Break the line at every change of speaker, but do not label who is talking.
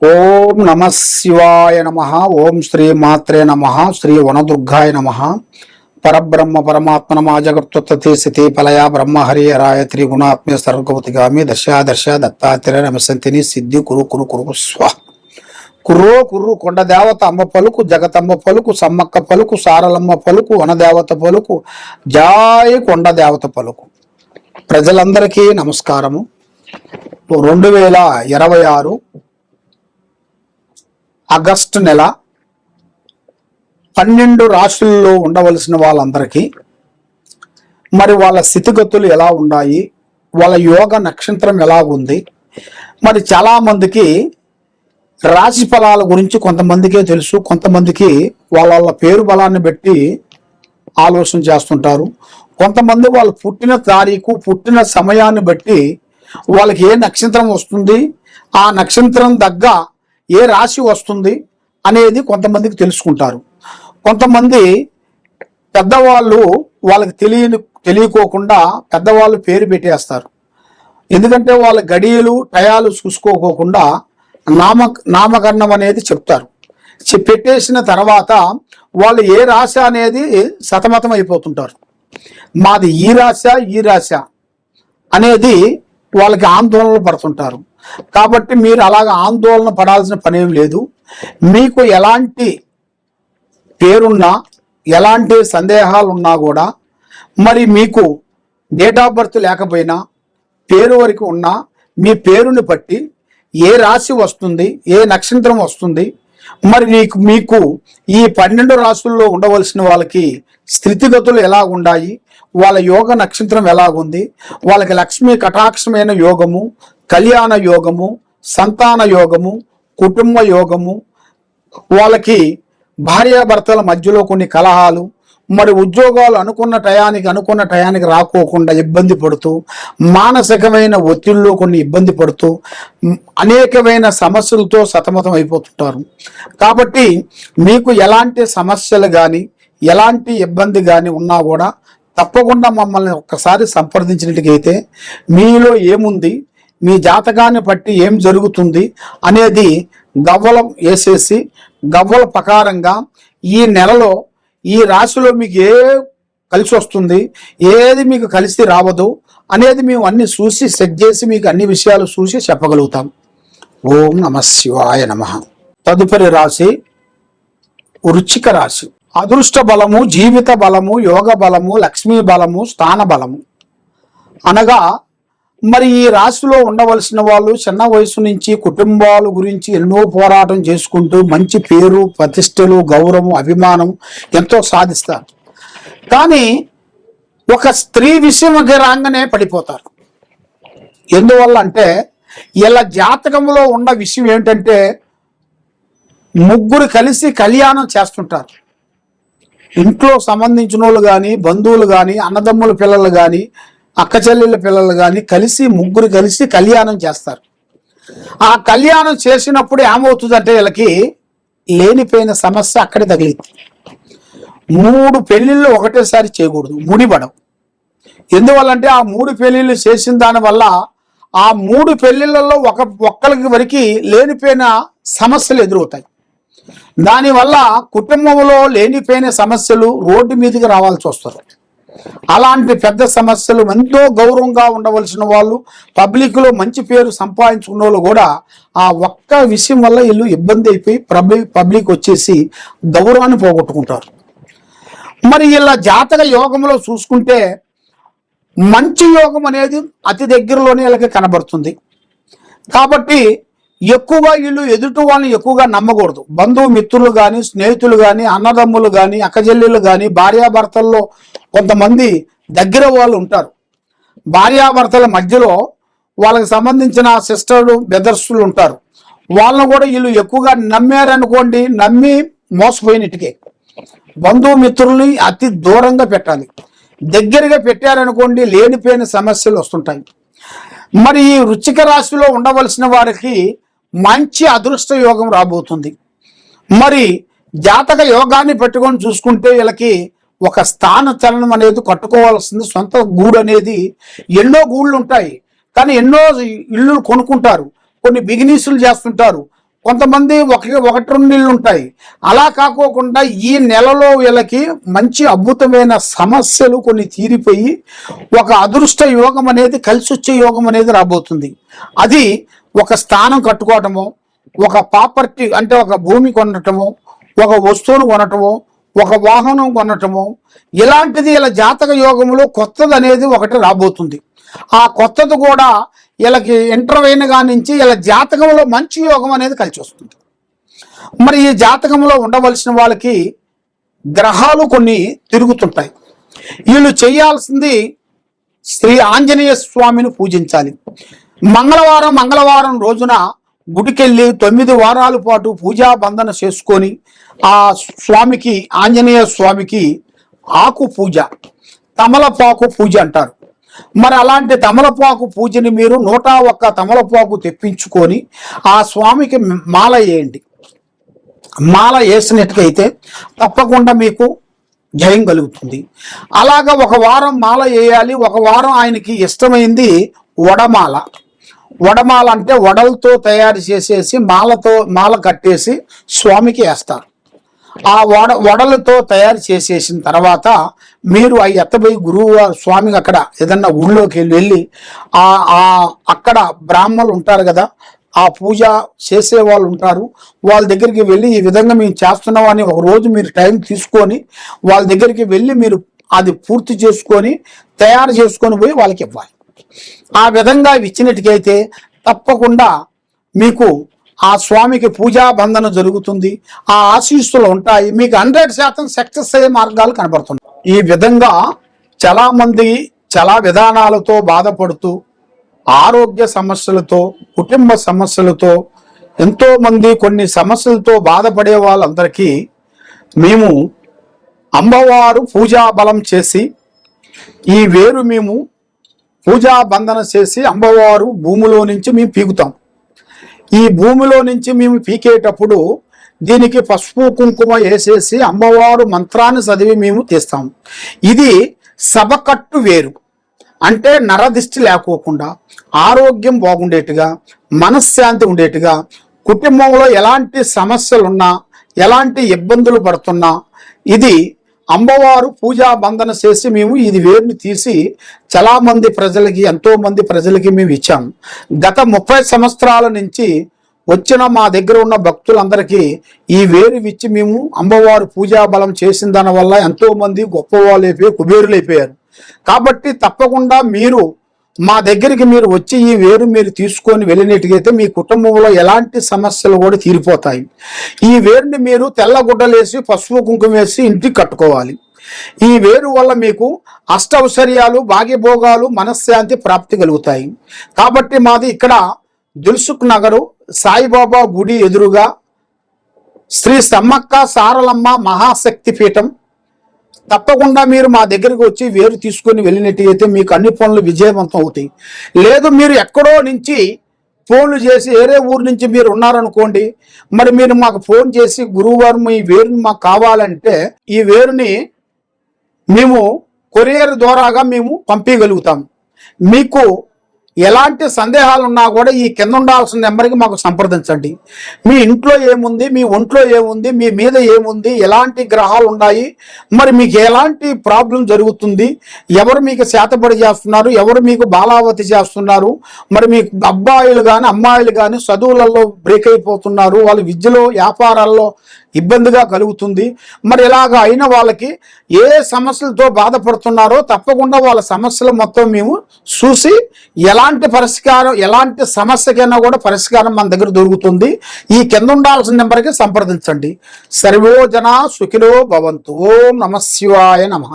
ఓం నమ శివాయ నమ. ఓం శ్రీ మాత్రే నమ. శ్రీ వనదుర్గాయ నమ. పరబ్రహ్మ పరమాత్మనమా జగత్తుత్పత్తి స్థితి ఫలయ బ్రహ్మహరి హరాయ త్రిగుణాత్మ్య సర్వగతిగామి దశ దత్తాత్రేయ నమసంతిని సిద్ధి కురు కురు కురు స్వ కుర్రో కుర్రు కొండ దేవత అమ్మ పలుకు, జగతమ్మ పలుకు, సమ్మక్క పలుకు, సారలమ్మ పలుకు, వనదేవత పలుకు, జాయ కొండ దేవత పలుకు. ప్రజలందరికీ నమస్కారము. 2026 ఆగస్టు నెల 12 రాశుల్లో ఉండవలసిన వాళ్ళందరికీ మరి వాళ్ళ స్థితిగతులు ఎలా ఉన్నాయి, వాళ్ళ యోగ నక్షత్రం ఎలా ఉంది, మరి చాలామందికి రాశి ఫలాల గురించి కొంతమందికే తెలుసు, కొంతమందికి వాళ్ళ పేరు బలాన్ని బట్టి ఆలోచన చేస్తుంటారు. కొంతమంది వాళ్ళు పుట్టిన తారీఖు, పుట్టిన సమయాన్ని బట్టి వాళ్ళకి ఏ నక్షత్రం వస్తుంది, ఆ నక్షత్రం దగ్గ ఏ రాశి వస్తుంది అనేది కొంతమందికి తెలుసుకుంటారు. కొంతమంది పెద్దవాళ్ళు వాళ్ళకి తెలియకోకుండా పెద్దవాళ్ళు పేరు పెట్టేస్తారు. ఎందుకంటే వాళ్ళ గడియలు టయాలు చూసుకోకోకుండా నామకరణం అనేది చెప్తారు. పెట్టేసిన తర్వాత వాళ్ళు ఏ రాశి అనేది సతమతం అయిపోతుంటారు. మాది ఈ రాశ అనేది వాళ్ళకి ఆందోళన పడుతుంటారు. కాబట్టి మీరు అలాగ ఆందోళన పడాల్సిన పనేం లేదు. మీకు ఎలాంటి పేరున్నా, ఎలాంటి సందేహాలు ఉన్నా కూడా, మరి మీకు డేట్ ఆఫ్ బర్త్ లేకపోయినా పేరు వరకు ఉన్నా మీ పేరుని బట్టి ఏ రాశి వస్తుంది, ఏ నక్షత్రం వస్తుంది, మరి మీకు ఈ 12 రాశుల్లో ఉండవలసిన వాళ్ళకి స్థితిగతులు ఎలా ఉన్నాయి, వాళ్ళ యోగ నక్షత్రం ఎలాగుంది, వాళ్ళకి లక్ష్మీ కటాక్షమైన యోగము, కళ్యాణ యోగము, సంతాన యోగము, కుటుంబ యోగము, వాళ్ళకి భార్యాభర్తల మధ్యలో కొన్ని కలహాలు, మరి ఉద్యోగాలు అనుకున్న టయానికి రాకోకుండా ఇబ్బంది పడుతూ, మానసికమైన ఒత్తిడిలో కొన్ని ఇబ్బంది పడుతూ, అనేకమైన సమస్యలతో సతమతం అయిపోతుంటారు. కాబట్టి మీకు ఎలాంటి సమస్యలు కానీ, ఎలాంటి ఇబ్బంది కానీ ఉన్నా కూడా తప్పకుండా మమ్మల్ని ఒక్కసారి సంప్రదించినట్టుగైతే మీలో ఏముంది, మీ జాతకాన్ని బట్టి ఏం జరుగుతుంది అనేది గవ్వలం వేసేసి గవ్వల ప్రకారంగా ఈ నెలలో ఈ రాశిలో మీకు ఏ కలిసి వస్తుంది, ఏది మీకు కలిసి రావదు అనేది మేము అన్ని చూసి సెట్ చేసి మీకు అన్ని విషయాలు చూసి చెప్పగలుగుతాం. ఓం నమ శివాయ నమ. తదుపరి రాశి వృశ్చిక రాశి. అదృష్ట బలము, జీవిత బలము, యోగ బలము, లక్ష్మీ బలము, స్థాన బలము అనగా మరి ఈ రాశిలో ఉండవలసిన వాళ్ళు చిన్న వయసు నుంచి కుటుంబాల గురించి ఎన్నో పోరాటం చేసుకుంటూ మంచి పేరు, ప్రతిష్టలు, గౌరవం, అభిమానం ఎంతో సాధిస్తారు. కానీ ఒక స్త్రీ విషయంకి రాగానే పడిపోతారు. ఎందువల్ల అంటే ఇలా జాతకంలో ఉన్న విషయం ఏంటంటే ముగ్గురు కలిసి కళ్యాణం చేస్తుంటారు. ఇంట్లో సంబంధించిన వాళ్ళు కానీ, బంధువులు కానీ, అన్నదమ్ముల పిల్లలు కానీ, అక్క చెల్లెళ్ళ పిల్లలు కానీ ముగ్గురు కలిసి కళ్యాణం చేస్తారు. ఆ కళ్యాణం చేసినప్పుడు ఏమవుతుందంటే వీళ్ళకి లేనిపోయిన సమస్య అక్కడే తగిలింది. 3 పెళ్లిళ్ళు ఒకటేసారి చేయకూడదు, ముడిపడవు. ఎందువల్లంటే ఆ 3 పెళ్లిళ్ళు చేసిన దానివల్ల ఆ 3 పెళ్లిళ్ళలో ఒక్కరికి వరకు లేనిపోయిన సమస్యలు ఎదురవుతాయి. దానివల్ల కుటుంబంలో లేనిపోయిన సమస్యలు రోడ్డు మీదకి రావాల్సి వస్తారు. అలాంటి పెద్ద సమస్యలు, ఎంతో గౌరవంగా ఉండవలసిన వాళ్ళు, పబ్లిక్లో మంచి పేరు సంపాదించుకున్న వాళ్ళు కూడా ఆ ఒక్క విషయం వల్ల వీళ్ళు ఇబ్బంది అయిపోయి పబ్లిక్ వచ్చేసి గౌరవాన్ని పోగొట్టుకుంటారు. మరి ఇలా జాతక యోగంలో చూసుకుంటే మంచి యోగం అనేది అతి దగ్గరలోనే వీళ్ళకి కనబడుతుంది. కాబట్టి ఎక్కువగా వీళ్ళు ఎదుటి వాళ్ళని ఎక్కువగా నమ్మకూడదు. బంధువు మిత్రులు కానీ, స్నేహితులు కానీ, అన్నదమ్ములు కానీ, అక్కజెల్లెలు కానీ, భార్యాభర్తల్లో కొంతమంది దగ్గర వాళ్ళు ఉంటారు. భార్యాభర్తల మధ్యలో వాళ్ళకి సంబంధించిన సిస్టర్లు, బ్రదర్స్లు ఉంటారు. వాళ్ళని కూడా వీళ్ళు ఎక్కువగా నమ్మారనుకోండి, నమ్మి మోసపోయినట్టుకే. బంధువు మిత్రుల్ని అతి దూరంగా పెట్టాలి. దగ్గరగా పెట్టారనుకోండి లేనిపోయిన సమస్యలు వస్తుంటాయి. మరి ఈ వృశ్చిక రాశిలో ఉండవలసిన వారికి మంచి అదృష్ట యోగం రాబోతుంది. మరి జాతక యోగాన్ని పెట్టుకొని చూసుకుంటే వీళ్ళకి ఒక స్థాన చలనం అనేది కట్టుకోవాల్సింది. సొంత గూడు అనేది ఎన్నో గూళ్ళు ఉంటాయి, కానీ ఎన్నో ఇళ్ళు కొనుక్కుంటారు, కొన్ని బిజినెస్లు చేస్తుంటారు, కొంతమంది ఒకటి రెండు నెలలు ఉంటాయి. అలా కాకోకుండా ఈ నెలలో వీళ్ళకి మంచి అద్భుతమైన సమస్యలు కొన్ని తీరిపోయి ఒక అదృష్ట యోగం అనేది, కలిసి వచ్చే యోగం అనేది రాబోతుంది. అది ఒక స్థానం కట్టుకోవటము, ఒక ప్రాపర్టీ అంటే ఒక భూమి కొనటము, ఒక వస్తువును కొనటము, ఒక వాహనం కొనటము, ఇలాంటిది ఇలా జాతక యోగంలో కొత్తది అనేది ఒకటి రాబోతుంది. ఆ కొత్తది కూడా వీళ్ళకి ఇంటర్వ్యూన కానించి వీళ్ళ జాతకంలో మంచి యోగం అనేది కలిసి వస్తుంది. మరి ఈ జాతకంలో ఉండవలసిన వాళ్ళకి గ్రహాలు కొన్ని తిరుగుతుంటాయి. వీళ్ళు చేయాల్సింది శ్రీ ఆంజనేయ స్వామిని పూజించాలి. మంగళవారం రోజున గుడికెళ్ళి 9 వారాల పాటు పూజా బంధన చేసుకొని ఆ స్వామికి, ఆంజనేయ స్వామికి ఆకు పూజ, తమలపాకు పూజ అంటారు. మరి అలాంటి తమలపాకు పూజని మీరు 101 తమలపాకు తెప్పించుకొని ఆ స్వామికి మాల వేయండి. మాల వేసినట్టుకైతే తప్పకుండా మీకు జయం కలుగుతుంది. అలాగా ఒక వారం మాల వేయాలి. ఒక వారం ఆయనకి ఇష్టమైంది వడమాల. వడమాల అంటే వడలతో తయారు చేసేసి మాల కట్టేసి స్వామికి వేస్తారు. ఆ వడలతో తయారు చేసేసిన తర్వాత మీరు అవి ఎత్తపోయి గురువు స్వామికి అక్కడ ఏదన్నా ఊళ్ళోకి వెళ్ళి అక్కడ బ్రాహ్మణులు ఉంటారు కదా, ఆ పూజ చేసే వాళ్ళు ఉంటారు, వాళ్ళ దగ్గరికి వెళ్ళి ఈ విధంగా మేము చేస్తున్నామని ఒక రోజు మీరు టైం తీసుకొని వాళ్ళ దగ్గరికి వెళ్ళి మీరు అది పూర్తి చేసుకొని తయారు చేసుకొని పోయి వాళ్ళకి ఇవ్వాలి. ఆ విధంగా ఇచ్చినట్టుకైతే తప్పకుండా మీకు ఆ స్వామికి పూజా బంధన జరుగుతుంది. ఆ ఆశీస్సులు ఉంటాయి. మీకు 100% సక్సెస్ అయ్యే మార్గాలు కనబడుతున్నాయి. ఈ విధంగా చాలా మంది చాలా విధానాలతో బాధపడుతూ, ఆరోగ్య సమస్యలతో, కుటుంబ సమస్యలతో, ఎంతో మంది కొన్ని సమస్యలతో బాధపడే వాళ్ళందరికీ మేము అమ్మవారు పూజా బలం చేసి ఈ వేరు మేము పూజా బంధన చేసి అమ్మవారు భూమిలో నుంచి మేము పీకుతాం. ఈ భూమిలో నుంచి మేము పీకేటప్పుడు దీనికి పసుపు కుంకుమ వేసేసి అమ్మవారు మంత్రాన్ని చదివి మేము తీస్తాం. ఇది సభకట్టు వేరు అంటే నరదిష్టి లేకోకుండా, ఆరోగ్యం బాగుండేట్టుగా, మనశ్శాంతి ఉండేట్టుగా, కుటుంబంలో ఎలాంటి సమస్యలున్నా, ఎలాంటి ఇబ్బందులు పడుతున్నా ఇది అమ్మవారు పూజా బంధన చేసి మేము ఇది వేరుని తీసి చాలా మంది ప్రజలకి, ఎంతో మంది ప్రజలకి మేము ఇచ్చాము. గత 30 సంవత్సరాల నుంచి వచ్చిన మా దగ్గర ఉన్న భక్తులందరికీ ఈ వేరు ఇచ్చి మేము అమ్మవారు పూజా బలం చేసిన దాని వల్ల ఎంతో మంది గొప్పవాళ్ళు అయిపోయి కుబేరులు అయిపోయారు. కాబట్టి తప్పకుండా మీరు మా దగ్గరికి మీరు వచ్చి ఈ వేరు మీరు తీసుకొని వెళ్ళినట్టుగైతే మీ కుటుంబంలో ఎలాంటి సమస్యలు కూడా తీరిపోతాయి. ఈ వేరుని మీరు తెల్లగుడ్డలేసి పసుపు కుంకుమ వేసి ఇంటికి కట్టుకోవాలి. ఈ వేరు వల్ల మీకు అష్టౌశ్వర్యాలు, భాగ్యభోగాలు, మనశ్శాంతి ప్రాప్తి కలుగుతాయి. కాబట్టి మాది ఇక్కడ దిల్సుఖ్ నగరు సాయిబాబా గుడి ఎదురుగా శ్రీ సమ్మక్క సారలమ్మ మహాశక్తి పీఠం. తప్పకుండా మీరు మా దగ్గరికి వచ్చి వేరు తీసుకొని వెళ్ళినట్టయితే మీకు అన్ని పనులు విజయవంతం అవుతాయి. లేదు మీరు ఎక్కడో నుంచి ఫోన్లు చేసి వేరే ఊరు నుంచి మీరు ఉన్నారనుకోండి, మరి మీరు మాకు ఫోన్ చేసి గురువుగారు మీ వేరుని మాకు కావాలంటే ఈ వేరుని మేము కొరియర్ ద్వారాగా మేము పంపించగలుగుతాం. మీకు ఎలాంటి సందేహాలు ఉన్నా కూడా ఈ కింద ఉండాల్సిన నెంబర్కి మాకు సంప్రదించండి. మీ ఇంట్లో ఏముంది, మీ ఒంట్లో ఏముంది, మీ మీద ఏముంది, ఎలాంటి గ్రహాలు ఉన్నాయి, మరి మీకు ఎలాంటి ప్రాబ్లం జరుగుతుంది, ఎవరు మీకు శాతపడి చేస్తున్నారు, ఎవరు మీకు బాలావతి చేస్తున్నారు, మరి మీకు అబ్బాయిలు కానీ అమ్మాయిలు కానీ చదువులలో బ్రేక్ అయిపోతున్నారు, వాళ్ళ విద్యలో వ్యాపారాల్లో ఇబ్బందిగా కలుగుతుంది, మరి ఇలాగ అయిన వాళ్ళకి ఏ సమస్యలతో బాధపడుతున్నారో తప్పకుండా వాళ్ళ సమస్యలు మొత్తం మేము చూసి ఎలాంటి పరిష్కారం, ఎలాంటి సమస్యకైనా కూడా పరిష్కారం మన దగ్గర దొరుకుతుంది. ఈ కింద ఉండాల్సిన నెంబర్కి సంప్రదించండి. సర్వో జనా సుఖినో భవంతు. ఓం నమః శివాయ నమః.